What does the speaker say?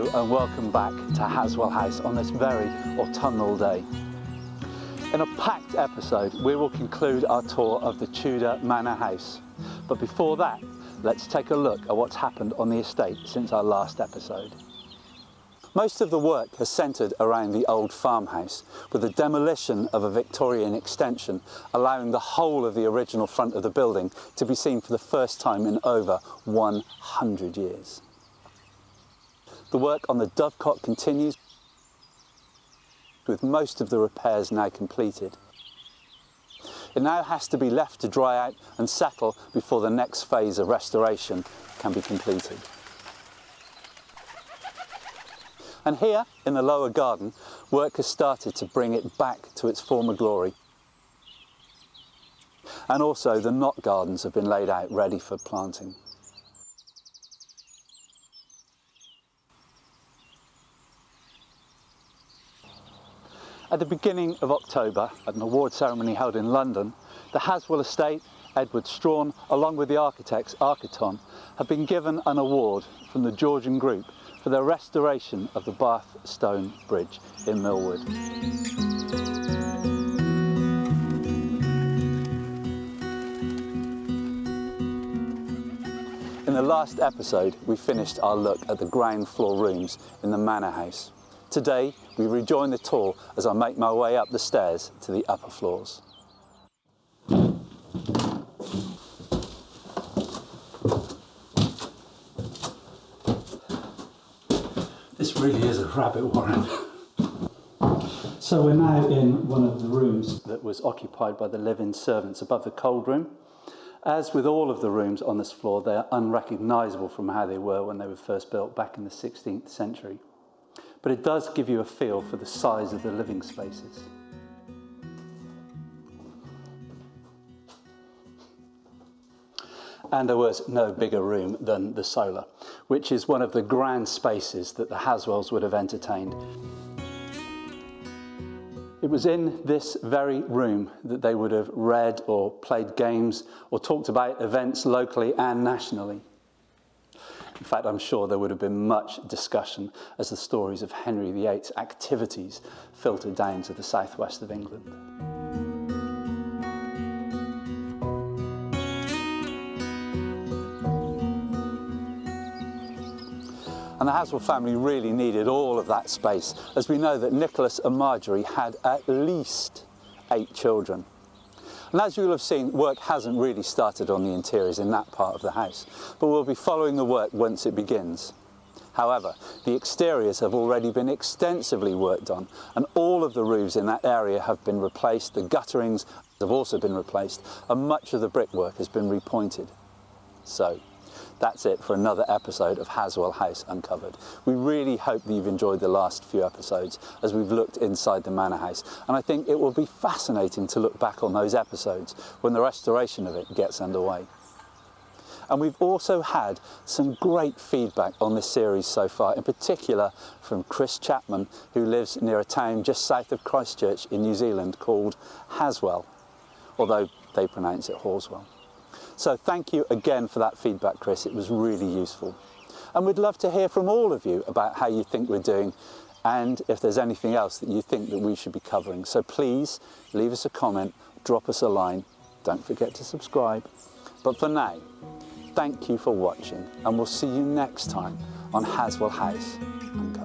Hello and welcome back to Halswell House on this very autumnal day. In a packed episode, we will conclude our tour of the Tudor Manor House. But before that, let's take a look at what's happened on the estate since our last episode. Most of the work has centred around the old farmhouse, with the demolition of a Victorian extension allowing the whole of the original front of the building to be seen for the first time in over 100 years. The work on the dovecot continues, with most of the repairs now completed. It now has to be left to dry out and settle before the next phase of restoration can be completed. And here, in the lower garden, work has started to bring it back to its former glory. And also the knot gardens have been laid out ready for planting. At the beginning of October, at an award ceremony held in London, the Halswell Estate, Edward Strawn, along with the architects Architon, have been given an award from the Georgian Group for their restoration of the Bath Stone Bridge in Millwood. In the last episode, we finished our look at the ground floor rooms in the Manor House. Today, we rejoin the tour as I make my way up the stairs to the upper floors. This really is a rabbit warren. So we're now in one of the rooms that was occupied by the live-in servants above the cold room. As with all of the rooms on this floor, they are unrecognisable from how they were when they were first built back in the 16th century. But it does give you a feel for the size of the living spaces. And there was no bigger room than the solar, which is one of the grand spaces that the Halswells would have entertained. It was in this very room that they would have read or played games or talked about events locally and nationally. In fact, I'm sure there would have been much discussion as the stories of Henry VIII's activities filtered down to the southwest of England. And the Halswell family really needed all of that space, as we know that Nicholas and Marjorie had at least 8 children. And as you will have seen, work hasn't really started on the interiors in that part of the house, but we'll be following the work once it begins. However, the exteriors have already been extensively worked on, and all of the roofs in that area have been replaced, the gutterings have also been replaced, and much of the brickwork has been repointed. So, that's it for another episode of Halswell House Uncovered. We really hope that you've enjoyed the last few episodes as we've looked inside the Manor House, and I think it will be fascinating to look back on those episodes when the restoration of it gets underway. And we've also had some great feedback on this series so far, in particular from Chris Chapman, who lives near a town just south of Christchurch in New Zealand called Halswell, although they pronounce it Halswell. So thank you again for that feedback, Chris. It was really useful. And we'd love to hear from all of you about how you think we're doing and if there's anything else that you think that we should be covering. So please leave us a comment, drop us a line. Don't forget to subscribe. But for now, thank you for watching, and we'll see you next time on Halswell House Uncovered.